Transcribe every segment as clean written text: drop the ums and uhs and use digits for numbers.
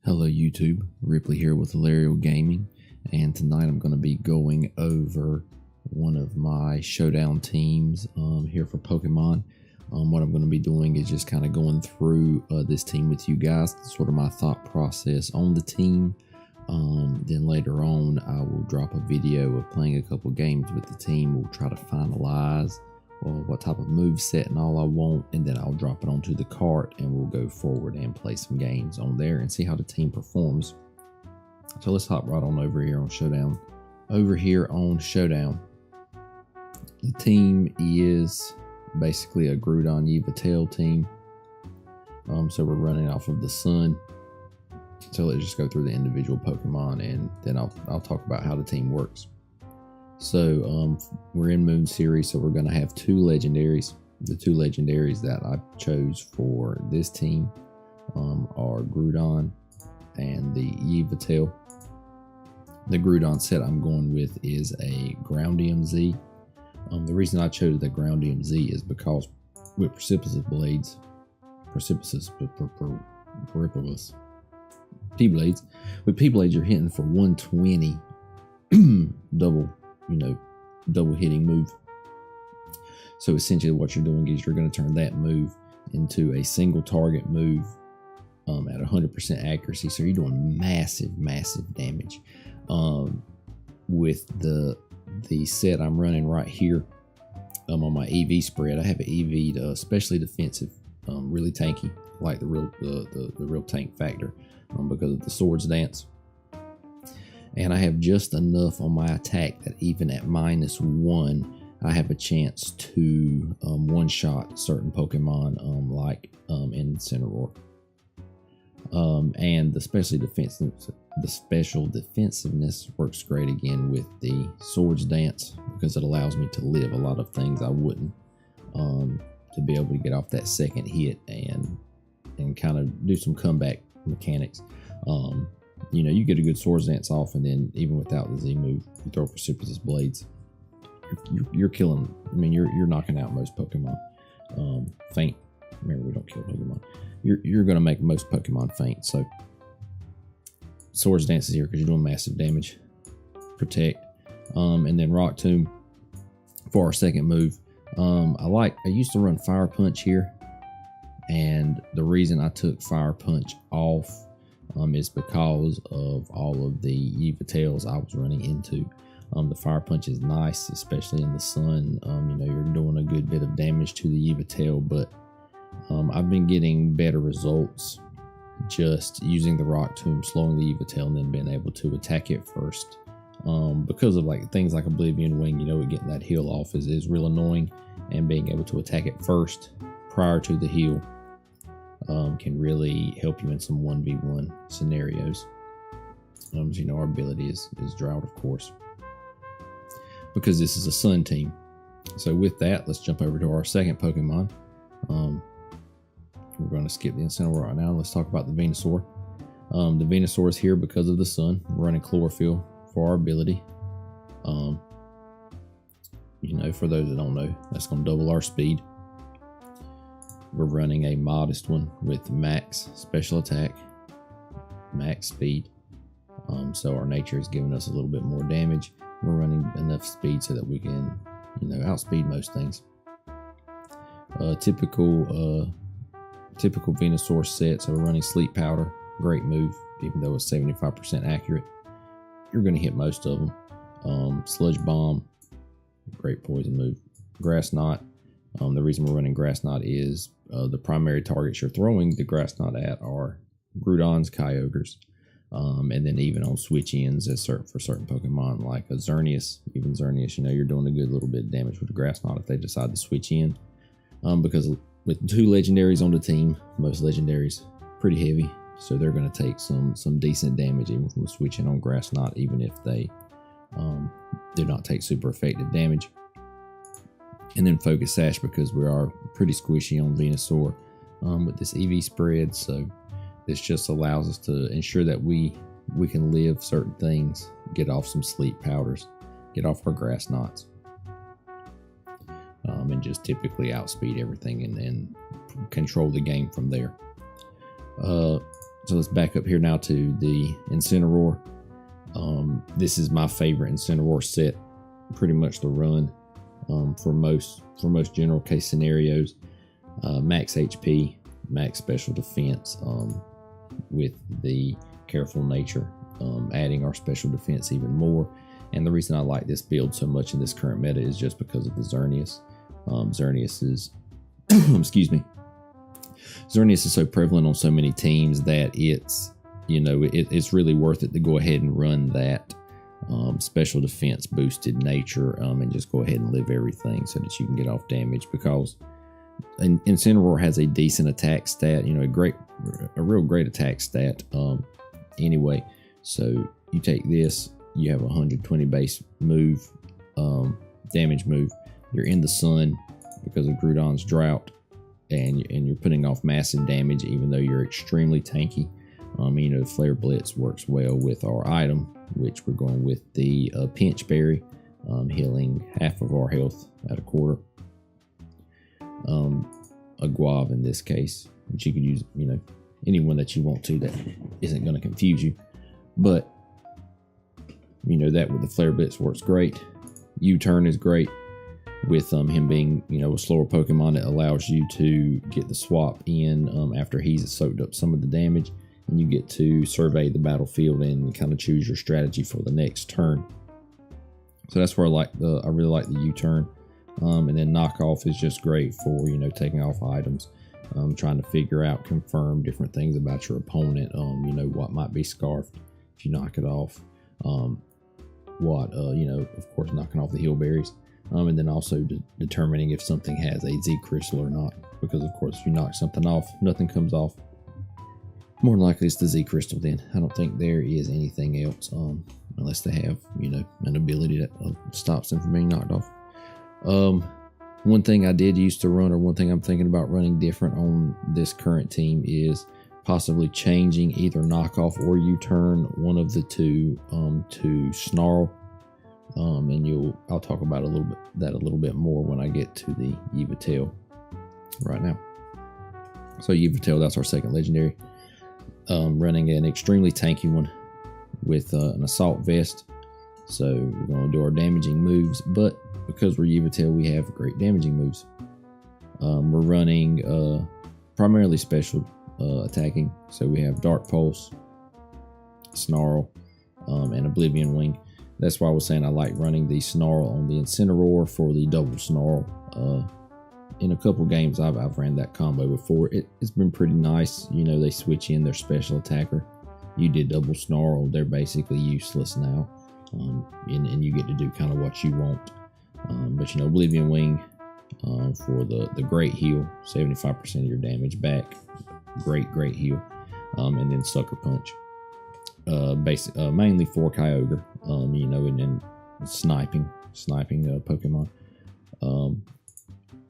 Hello YouTube, Ripley here with Hilario Gaming, and tonight I'm going to be going over one of my showdown teams here for Pokemon. What I'm going to be doing is just kind of going through this team with you guys, sort of my thought process on the team. Then later on I will drop a video of playing a couple games with the team. We'll try to finalize what type of move set and all I want, and then I'll drop it onto the cart and we'll go forward and play some games on there and see how the team performs. So let's hop right on over here on Showdown. Over here on Showdown, the team is basically a Groudon Yveltal team. So we're running off of the Sun. So let's just go through the individual Pokemon and then I'll talk about how the team works. So we're in Moon Series, so we're going to have two legendaries. The two legendaries that I chose for this team are Groudon and the Yveltal. The Groudon set I'm going with is a Groundium Z. The reason I chose the Groundium Z is because with Precipitous Blades, P-Blades, with P-Blades you're hitting for 120 double hitting move. So essentially what you're doing is you're going to turn that move into a single target move at 100% accuracy. So you're doing massive damage. With the set I'm running right here on my EV spread, I have an EV especially defensive, really tanky, like the real tank factor, because of the Swords Dance. And I have just enough on my attack that even at -1, I have a chance to one-shot certain Pokemon like Incineroar. And the special defensiveness works great again with the Swords Dance, because it allows me to live a lot of things I wouldn't, to be able to get off that second hit and kind of do some comeback mechanics. You get a good Swords Dance off, and then even without the Z move, you throw Precipitous Blades, you're killing. I mean, you're knocking out most Pokemon. Faint. Remember, we don't kill Pokemon. You're going to make most Pokemon faint. So Swords Dance is here because you're doing massive damage. Protect, and then Rock Tomb for our second move. I used to run Fire Punch here, and the reason I took Fire Punch off is because of all of the Yveltals I was running into. The Fire Punch is nice, especially in the Sun. You're doing a good bit of damage to the Yveltal, but I've been getting better results just using the Rock Tomb, slowing the Yveltal, and then being able to attack it first. Because of things like Oblivion Wing, getting that heal off is real annoying, and being able to attack it first prior to the heal can really help you in some 1v1 scenarios. Our ability is Drought, of course, because this is a Sun team. So with that, let's jump over to our second Pokemon. We're going to skip the Incineroar right now. Let's talk about the Venusaur. The Venusaur is here because of the Sun. We're running Chlorophyll for our ability. For those that don't know, that's going to double our speed. We're running a modest one with max special attack, max speed. So our nature is giving us a little bit more damage. We're running enough speed so that we can, outspeed most things. Typical Venusaur set. So we're running Sleep Powder, great move, even though it's 75% accurate. You're going to hit most of them. Sludge Bomb, great poison move. Grass Knot. The reason we're running Grass Knot is the primary targets you're throwing the Grass Knot at are Groudons, Kyogres, and then even on switch ends for certain Pokemon like a Xerneas. Even Xerneas, you're doing a good little bit of damage with the Grass Knot if they decide to switch in. Because with two legendaries on the team, most legendaries pretty heavy, so they're going to take some decent damage even from switching on Grass Knot, even if they do not take super effective damage. And then Focus Sash, because we are pretty squishy on Venusaur with this EV spread. So this just allows us to ensure that we can live certain things, get off some Sleep Powders, get off our Grass Knots, and just typically outspeed everything and control the game from there. So let's back up here now to the Incineroar. This is my favorite Incineroar set, pretty much the run for most general case scenarios. Max HP, max special defense, with the careful nature, adding our special defense even more. And the reason I like this build so much in this current meta is just because of the Xerneas. Xerneas is excuse me. Xerneas is so prevalent on so many teams that it's, you know, it's really worth it to go ahead and run that special defense boosted nature, and just go ahead and live everything so that you can get off damage, because Incineroar has a decent attack stat, you know, a real great attack stat anyway. So you take this, you have 120 base move, damage move, you're in the sun because of Groudon's drought, and you're putting off massive damage even though you're extremely tanky. You know, Flare Blitz works well with our item, which we're going with the Pinch Berry, healing half of our health at a quarter. A Guave in this case, which you could use, you know, anyone that you want to that isn't going to confuse you. But, you know, that with the Flare Blitz works great. U-Turn is great with him being, you know, a slower Pokemon. It allows you to get the swap in after he's soaked up some of the damage, and you get to survey the battlefield and kind of choose your strategy for the next turn. So that's where I really like the U-Turn. And then Knockoff is just great for, you know, taking off items, trying to figure out, confirm different things about your opponent, you know, what might be scarfed if you knock it off, you know, of course, knocking off the heal berries, and then also determining if something has a Z crystal or not, because of course if you knock something off, nothing comes off, more than likely it's the Z crystal. Then I don't think there is anything else, unless they have, you know, an ability that stops them from being knocked off. One thing I did used to run, or one thing I'm thinking about running different on this current team, is possibly changing either Knockoff or U-Turn, one of the two, to Snarl. And I'll talk about a little bit more when I get to the Yveltal right now. So Yveltal, that's our second legendary. Running an extremely tanky one with an assault vest. So we're going to do our damaging moves, but because we're Yveltal, we have great damaging moves. We're running primarily special attacking. So we have Dark Pulse, Snarl, and Oblivion Wing. That's why I was saying I like running the Snarl on the Incineroar for the double Snarl. In a couple games I've ran that combo before. It's been pretty nice. You know, they switch in their special attacker. You did double Snarl, they're basically useless now. And you get to do kind of what you want. But you know, Oblivion Wing for the great heal, 75% of your damage back, great heal, and then Sucker Punch, mainly for Kyogre, you know, and then sniping Pokemon.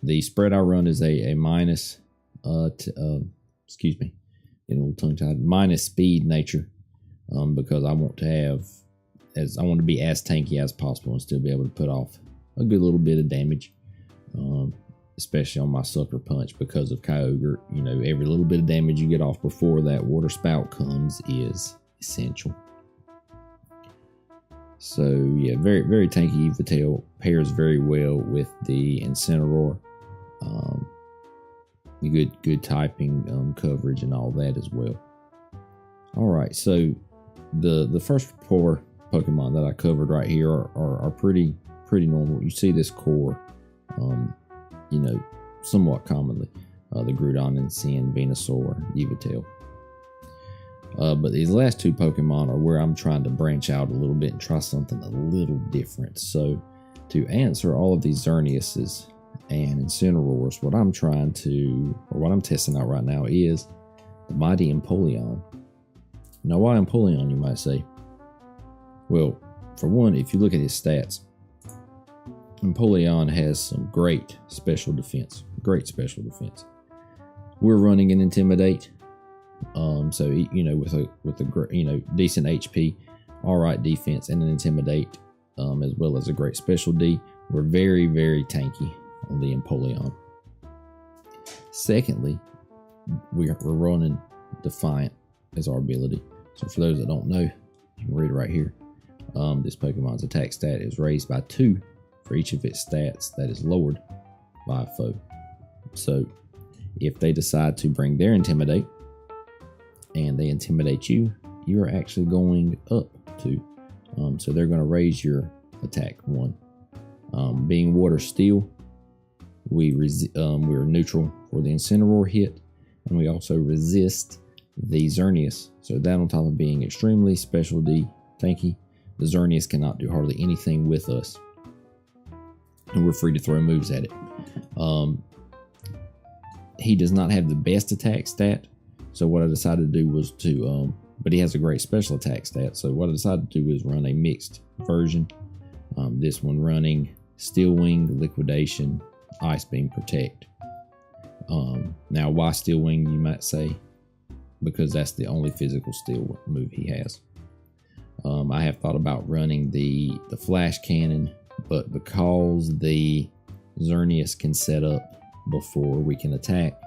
The spread I run is a minus, excuse me, getting a little tongue tied, minus speed nature, because I want to be as tanky as possible and still be able to put off a good little bit of damage, especially on my Sucker Punch because of Kyogre. You know, every little bit of damage you get off before that Water Spout comes is essential. So yeah, very tanky Yveltal, pairs very well with the Incineroar. Good typing, coverage, and all that as well. All right, so the first four Pokemon that I covered right here are pretty normal. You see this core, you know, somewhat commonly. The Groudon, Incin, Venusaur, Yveltal. But these last two Pokemon are where I'm trying to branch out a little bit and try something a little different. So to answer all of these Xerneases and Incineroars, what I'm testing out right now is the mighty Empoleon. Now, why Empoleon, you might say? Well, for one, if you look at his stats, Empoleon has some great special defense. We're running an Intimidate, so you know, with a decent HP, all right defense, and an Intimidate, as well as a great special D. We're very tanky on the Empoleon. Secondly, we're running Defiant as our ability. So for those that don't know, you can read it right here. This Pokemon's attack stat is raised by 2 for each of its stats that is lowered by a foe. So if they decide to bring their Intimidate and they intimidate you, you're actually going up 2. So they're going to raise your attack 1. Being Water Steel, we're neutral for the Incineroar hit, and we also resist the Xerneas. So that on top of being extremely special D tanky, the Xerneas cannot do hardly anything with us, and we're free to throw moves at it. He does not have the best attack stat, so what I decided to do was to, but he has a great special attack stat, so what I decided to do is run a mixed version. This one running Steel Wing, Liquidation, Ice Beam, Protect. Now why Steel Wing, you might say? Because that's the only physical steel move he has. I have thought about running the Flash Cannon, but because the Xerneas can set up before we can attack,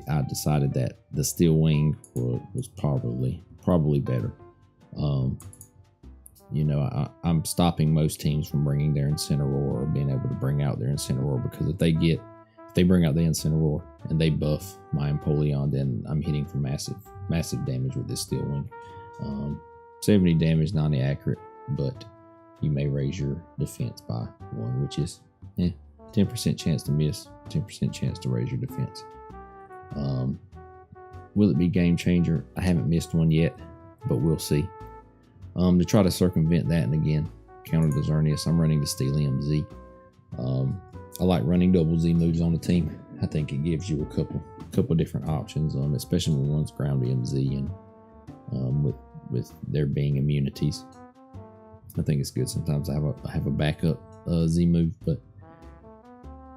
I decided that the Steel Wing was probably better. You know, I'm stopping most teams from bringing their Incineroar or being able to bring out their Incineroar, because if they bring out the Incineroar and they buff my Empoleon, then I'm hitting for massive damage with this Steel Wing. 70 damage, 90 accurate, but you may raise your defense by 1, which is 10% chance to miss, 10% chance to raise your defense. Will it be game changer? I haven't missed one yet, but we'll see. To try to circumvent that and again counter the Xerneas, I'm running the Steelium Z. I like running double Z moves on the team. I think it gives you a couple different options, especially when one's Groundium Z and with there being immunities. I think it's good sometimes I have a backup Z move, but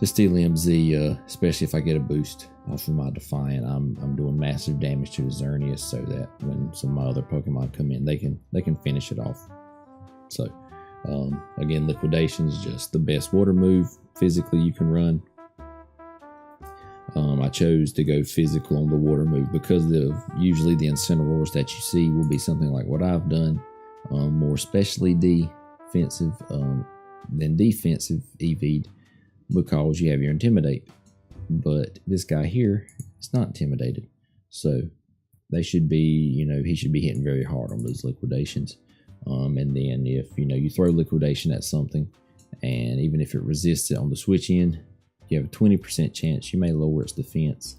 the Steelium Z, especially if I get a boost off of my Defiant, I'm doing massive damage to the Xerneas, so that when some of my other Pokemon come in, they can finish it off. So again, Liquidation is just the best water move physically you can run. I chose to go physical on the water move because usually the Incineroars that you see will be something like what I've done, more especially defensive than defensive EV'd, because you have your Intimidate. But this guy here is not intimidated, so they should be, he should be hitting very hard on those Liquidations. And then if you throw Liquidation at something, and even if it resists it on the switch in, you have a 20% chance you may lower its defense,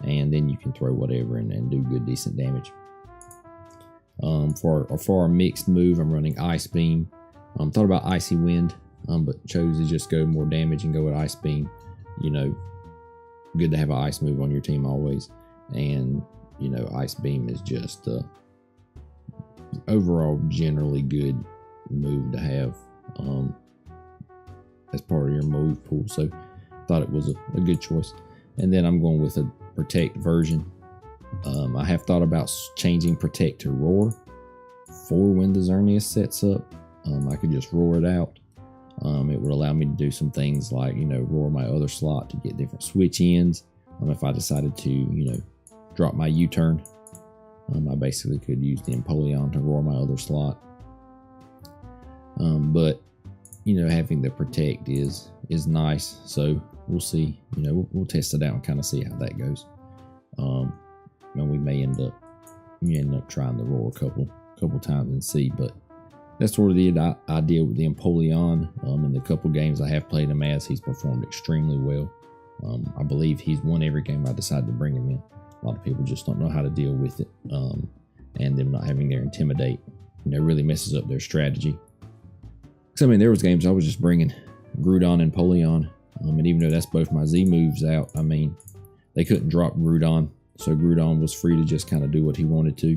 and then you can throw whatever and do good decent damage. For our mixed move, I'm running Ice Beam. Thought about Icy Wind, but chose to just go more damage and go with Ice Beam. Good to have an ice move on your team always, and Ice Beam is just overall generally good move to have as part of your move pool, so thought it was a good choice. And then I'm going with a Protect version. I have thought about changing Protect to Roar for when the Xerneas sets up. I could just roar it out. It would allow me to do some things like, roar my other slot to get different switch ins. If I decided to, drop my U-turn, I basically could use the Empoleon to roar my other slot. But, having the Protect is nice. So we'll see, we'll test it out and kind of see how that goes. And we may end up trying the roar a couple times and see, but that's sort of the idea with the Empoleon. In the couple games I have played him as, he's performed extremely well. I believe he's won every game I decided to bring him in. A lot of people just don't know how to deal with it, and them not having their Intimidate, really messes up their strategy. Because there was games I was just bringing Groudon and Empoleon, and even though that's both my Z moves out, they couldn't drop Groudon, so Groudon was free to just kind of do what he wanted to.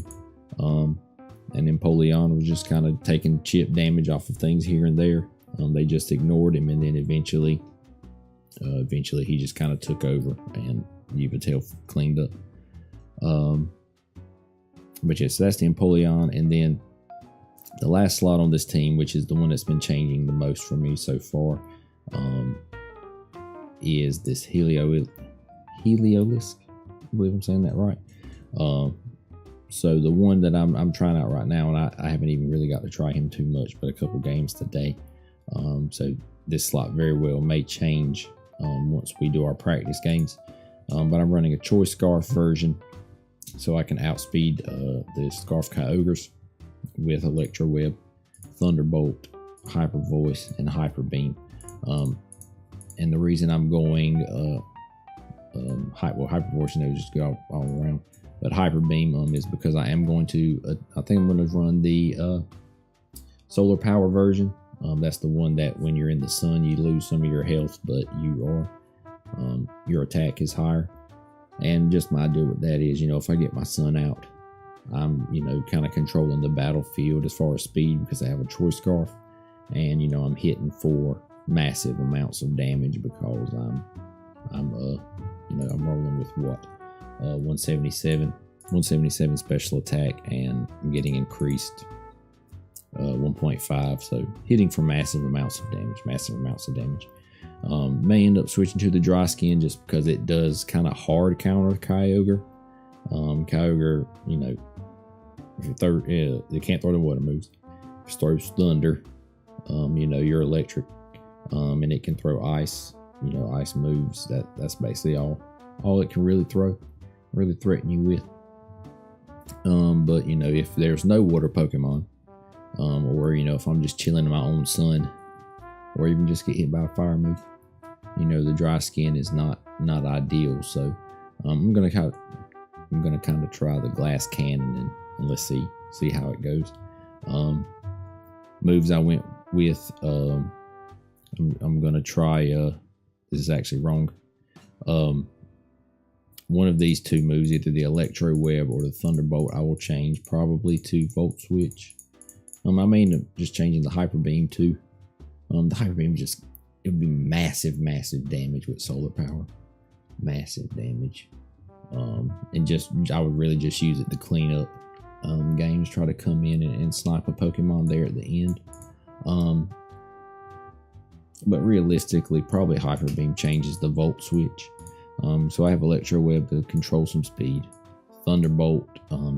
And Empoleon was just kind of taking chip damage off of things here and there. They just ignored him, and then eventually he just kind of took over, and Yveltal cleaned up. But yes, that's the Empoleon. And then the last slot on this team, which is the one that's been changing the most for me so far, is this Heliolisk. I believe I'm saying that right. So the one that I'm trying out right now, and I haven't even really got to try him too much, but a couple games today. So this slot very well may change once we do our practice games. But I'm running a Choice Scarf version, so I can outspeed the Scarf Kyogres with Electro Web, Thunderbolt, Hyper Voice, and Hyper Beam. And the reason I'm going Hyper Voice, just go all around, but Hyper Beam is because I am going to I think I'm going to run the Solar Power version. That's the one that when you're in the sun you lose some of your health, but your attack is higher. And just my idea with that is, if I get my sun out, I'm kind of controlling the battlefield as far as speed because I have a Choice Scarf, and I'm hitting for massive amounts of damage because I'm rolling with what 177 special attack, and I'm getting increased 1.5, so hitting for massive amounts of damage. May end up switching to the Dry Skin just because it does kind of hard counter Kyogre. Kyogre, if you throw, they can't throw the water moves. If it throws thunder, you're electric, and it can throw ice. Ice moves. That's basically all it can really threaten you with. But if there's no water Pokemon, or if I'm just chilling in my own sun, or even just get hit by a fire move, the Dry Skin is not ideal. So I'm gonna kind of try the Glass Cannon and let's see how it goes. Moves I went with, I'm gonna try. This is actually wrong. One of these two moves, either the Electro Web or the Thunderbolt, I will change probably to Volt Switch. I may end up just changing the Hyper Beam too. The Hyper Beam it would be massive damage with Solar Power. Massive damage. And I would really just use it to clean up games, try to come in and snipe a Pokemon there at the end. But realistically, probably Hyper Beam changes the Volt Switch. So I have Electro Web to control some speed. Thunderbolt,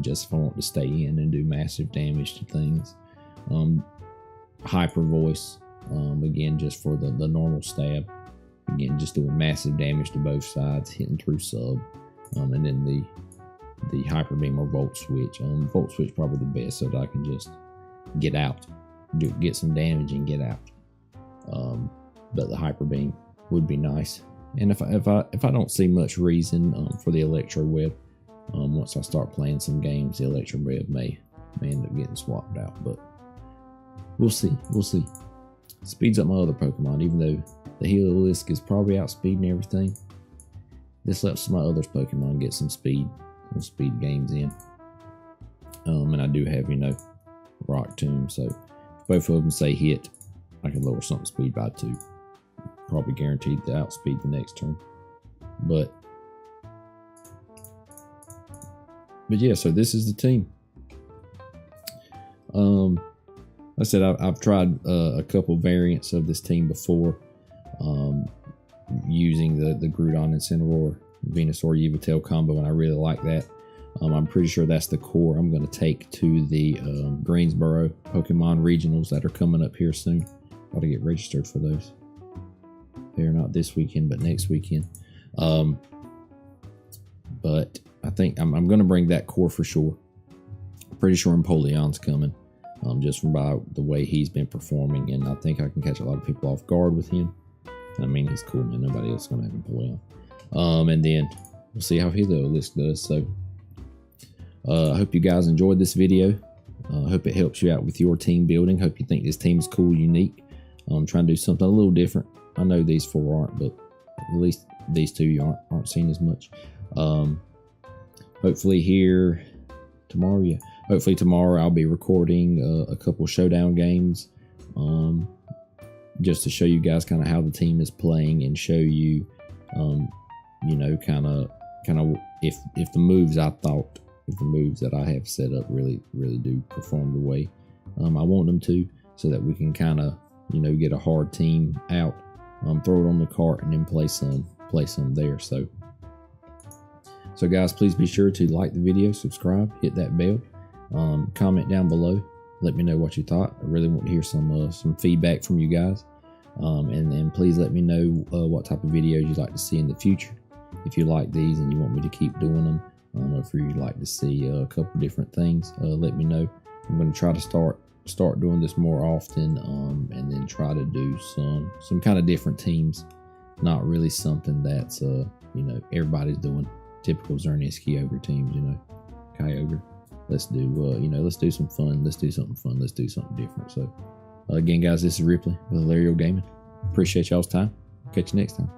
just if I want to stay in and do massive damage to things. Hyper Voice, again, just for the normal stab. Again, just doing massive damage to both sides, hitting through sub. And then the Hyper Beam or Volt Switch. Volt Switch probably the best, so that I can just get out, get some damage and get out. But the Hyper Beam would be nice. And if I don't see much reason for the Electro Web, once I start playing some games, the Electro Web may end up getting swapped out. But we'll see. Speeds up my other Pokemon, even though the Heliolisk is probably outspeeding everything. This lets my other Pokemon get some speed gains in. And I do have, Rock Tomb, so if both of them say hit, I can lower something speed by 2. Probably guaranteed to outspeed the next turn. But yeah, so this is the team. Like I said, I've tried a couple variants of this team before, using the Groudon Incineroar Venusaur Yveltal combo, and I really like that. I'm pretty sure that's the core I'm going to take to the Greensboro Pokemon Regionals that are coming up here soon. Got to get registered for those. They're not this weekend, but next weekend. But I think I'm going to bring that core for sure. I'm pretty sure Empoleon's coming, just from by the way he's been performing, and I think I can catch a lot of people off guard with him. I mean, he's cool, man. Nobody else is going to have Empoleon. And then we'll see how Heliolisk does. So I hope you guys enjoyed this video. I hope it helps you out with your team building. Hope you think this team is cool, unique. I'm trying to do something a little different. I know these 4 aren't, but at least these 2 aren't seen as much. Hopefully here tomorrow, yeah. Hopefully tomorrow I'll be recording a couple showdown games, just to show you guys kind of how the team is playing and show you, kind of if the moves if the moves that I have set up really do perform the way I want them to, so that we can kind of get a hard team out, throw it on the cart, and then play some there. So So guys, please be sure to like the video, subscribe, hit that bell, comment down below. Let me know what you thought. I really want to hear some feedback from you guys. And then please let me know what type of videos you'd like to see in the future. If you like these and you want me to keep doing them, or if you'd like to see a couple different things, let me know. I'm going to try to start doing this more often, and then try to do some kind of different teams. Not really something that's you know, everybody's doing. Typical Xern Incin ogre teams, you know, Kyogre. Let's do you know, let's do some fun. Let's do something fun. Let's do something different. So again, guys, this is Ripley with Alario Gaming. Appreciate y'all's time. Catch you next time.